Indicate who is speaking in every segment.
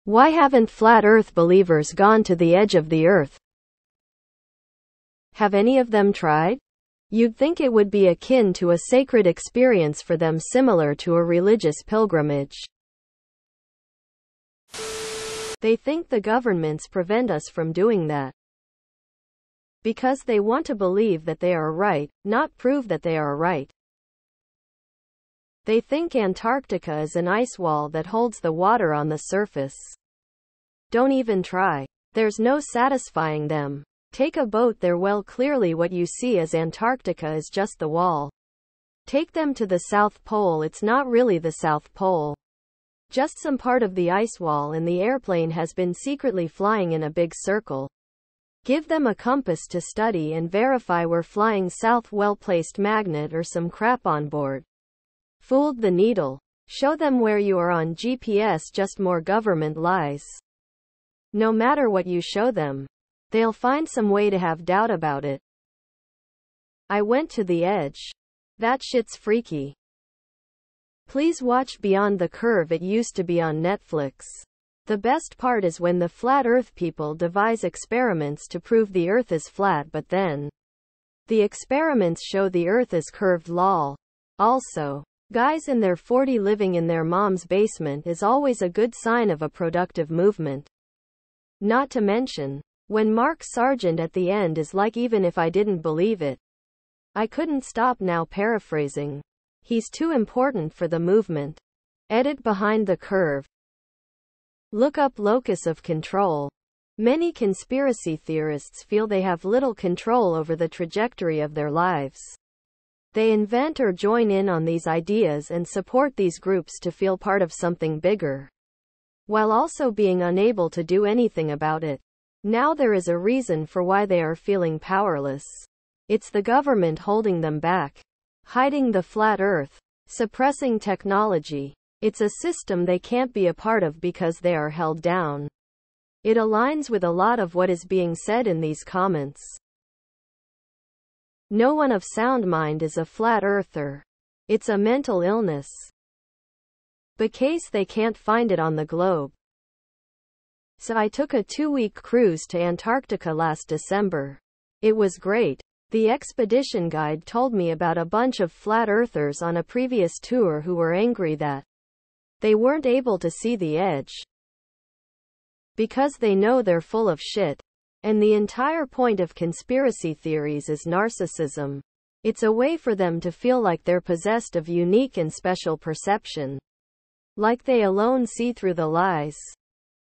Speaker 1: Why haven't flat Earth believers gone to the edge of the Earth? Have any of them tried? You'd think it would be akin to a sacred experience for them, similar to a religious pilgrimage. They think the governments prevent us from doing that because they want to believe that they are right, not prove that they are right. They think Antarctica is an ice wall that holds the water on the surface. Don't even try. There's no satisfying them. Take a boat there. Well, clearly what you see as Antarctica is just the wall. Take them to the South Pole. It's not really the South Pole. Just some part of the ice wall, and the airplane has been secretly flying in a big circle. Give them a compass to study and verify we're flying south, well-placed magnet or some crap on board. Fooled the needle. Show them where you are on GPS, just more government lies. No matter what you show them, they'll find some way to have doubt about it. I went to the edge. That shit's freaky. Please watch Beyond the Curve. It used to be on Netflix. The best part is when the flat Earth people devise experiments to prove the Earth is flat, but then the experiments show the Earth is curved. Lol. Also, guys in their 40s living in their mom's basement is always a good sign of a productive movement. Not to mention, when Mark Sargent at the end is like, even if I didn't believe it, I couldn't stop. Now paraphrasing. He's too important for the movement. Edit Behind the Curve. Look up locus of control. Many conspiracy theorists feel they have little control over the trajectory of their lives. They invent or join in on these ideas and support these groups to feel part of something bigger, while also being unable to do anything about it. Now there is a reason for why they are feeling powerless. It's the government holding them back, hiding the flat Earth, suppressing technology. It's a system they can't be a part of because they are held down. It aligns with a lot of what is being said in these comments. No one of sound mind is a flat earther. It's a mental illness. Because they can't find it on the globe. So I took a 2-week cruise to Antarctica last December. It was great. The expedition guide told me about a bunch of flat earthers on a previous tour who were angry that they weren't able to see the edge because they know they're full of shit. And the entire point of conspiracy theories is narcissism. It's a way for them to feel like they're possessed of unique and special perception. Like they alone see through the lies.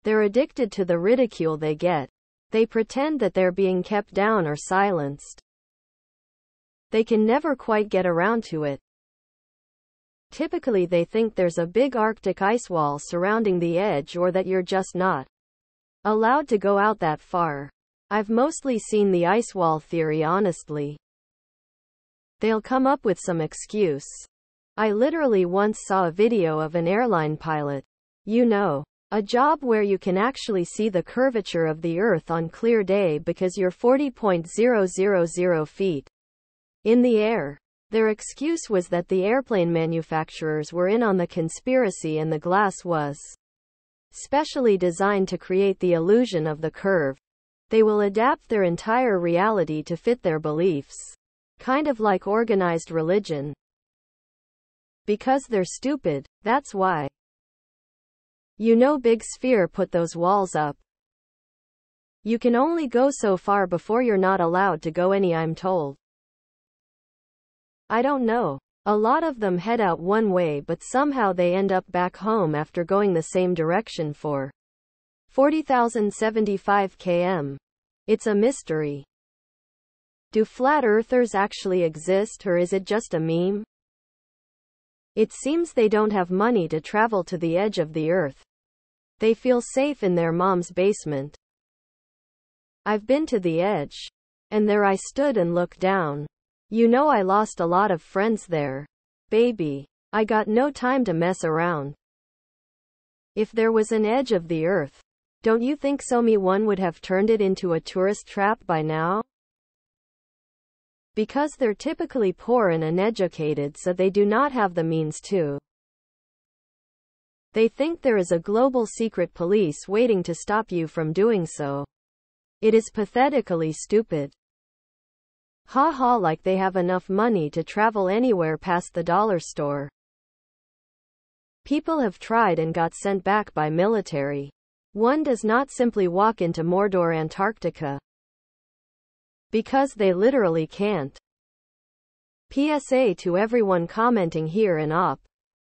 Speaker 1: They're addicted to the ridicule they get. They pretend that they're being kept down or silenced. They can never quite get around to it. Typically they think there's a big Arctic ice wall surrounding the edge, or that you're just not allowed to go out that far. I've mostly seen the ice wall theory, honestly. They'll come up with some excuse. I literally once saw a video of an airline pilot. A job where you can actually see the curvature of the Earth on clear day because you're 40,000 feet in the air. Their excuse was that the airplane manufacturers were in on the conspiracy and the glass was specially designed to create the illusion of the curve. They will adapt their entire reality to fit their beliefs. Kind of like organized religion. Because they're stupid, that's why. Big Sphere put those walls up. You can only go so far before you're not allowed to go any, I'm told. I don't know. A lot of them head out one way, but somehow they end up back home after going the same direction for 40,075 km. It's a mystery. Do flat earthers actually exist, or is it just a meme? It seems they don't have money to travel to the edge of the Earth. They feel safe in their mom's basement. I've been to the edge. And there I stood and looked down. I lost a lot of friends there. Baby. I got no time to mess around. If there was an edge of the Earth, don't you think someone would have turned it into a tourist trap by now? Because they're typically poor and uneducated, so they do not have the means to They think there is a global secret police waiting to stop you from doing so. It is pathetically stupid. Ha ha, like they have enough money to travel anywhere past the dollar store. People have tried and got sent back by military. One does not simply walk into Mordor, Antarctica. Because they literally can't. PSA to everyone commenting here and op.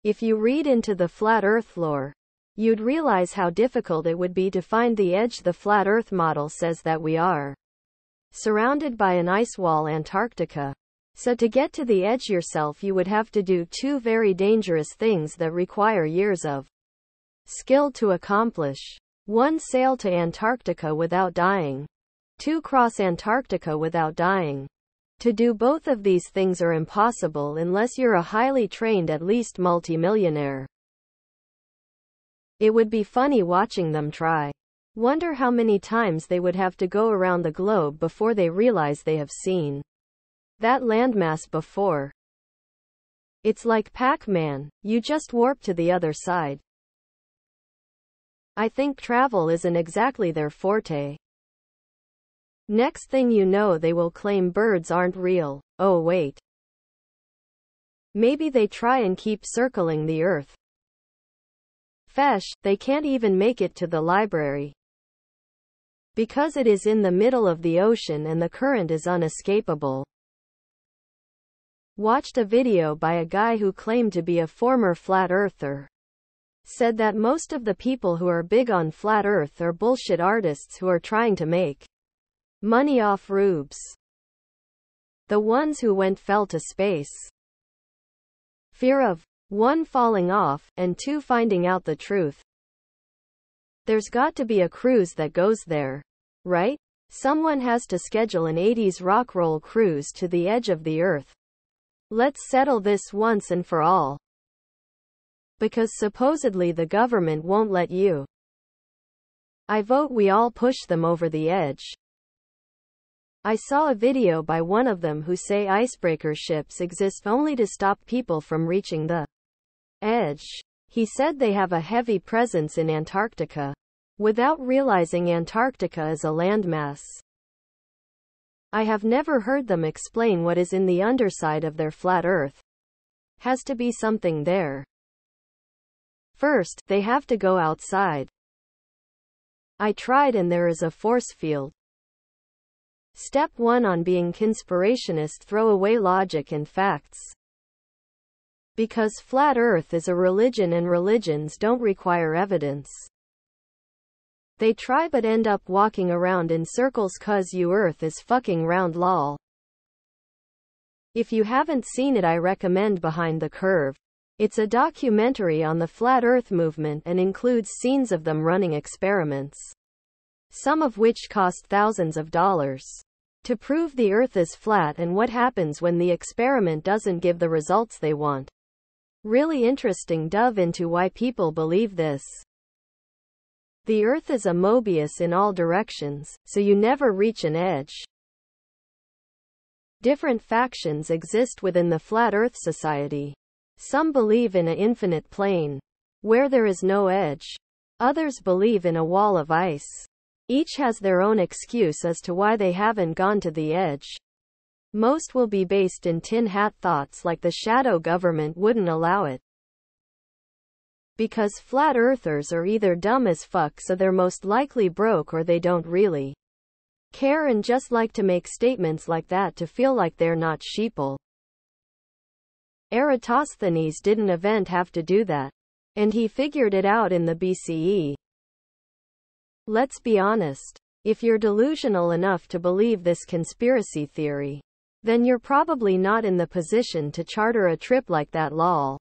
Speaker 1: If you read into the flat earth lore, you'd realize how difficult it would be to find the edge. The flat earth model says that we are surrounded by an ice wall, Antarctica. So to get to the edge yourself, you would have to do two very dangerous things that require years of skill to accomplish. 1. Sail to Antarctica without dying. 2. Cross Antarctica without dying. To do both of these things are impossible unless you're a highly trained, at least multimillionaire. It would be funny watching them try. Wonder how many times they would have to go around the globe before they realize they have seen that landmass before. It's like Pac-Man, you just warp to the other side. I think travel isn't exactly their forte. Next thing you know, they will claim birds aren't real. Oh wait. Maybe they try and keep circling the earth. Fesh, they can't even make it to the library. Because it is in the middle of the ocean and the current is unescapable. Watched a video by a guy who claimed to be a former flat earther. Said that most of the people who are big on flat earth are bullshit artists who are trying to make money off rubes. The ones who fell to space. Fear of 1. Falling off, and 2. Finding out the truth. There's got to be a cruise that goes there. Right? Someone has to schedule an 80s rock roll cruise to the edge of the earth. Let's settle this once and for all. Because supposedly the government won't let you. I vote we all push them over the edge. I saw a video by one of them who say icebreaker ships exist only to stop people from reaching the edge. He said they have a heavy presence in Antarctica, without realizing Antarctica is a landmass. I have never heard them explain what is in the underside of their flat earth. Has to be something there. First, they have to go outside. I tried and there is a force field. Step 1 on being conspirationist: throw away logic and facts. Because flat earth is a religion and religions don't require evidence. They try but end up walking around in circles cause earth is fucking round lol. If you haven't seen it, I recommend Behind the Curve. It's a documentary on the flat earth movement and includes scenes of them running experiments, some of which cost thousands of dollars, to prove the earth is flat and what happens when the experiment doesn't give the results they want. Really interesting. Dove into why people believe this. The earth is a Mobius in all directions, so you never reach an edge. Different factions exist within the Flat Earth Society. Some believe in an infinite plane, where there is no edge. Others believe in a wall of ice. Each has their own excuse as to why they haven't gone to the edge. Most will be based in tin hat thoughts like the shadow government wouldn't allow it. Because flat earthers are either dumb as fuck, so they're most likely broke, or they don't really care and just like to make statements like that to feel like they're not sheeple. Eratosthenes didn't have to do that. And he figured it out in the BCE. Let's be honest. If you're delusional enough to believe this conspiracy theory, then you're probably not in the position to charter a trip like that lol.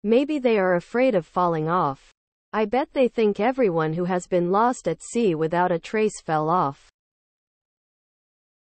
Speaker 1: Maybe they are afraid of falling off. I bet they think everyone who has been lost at sea without a trace fell off.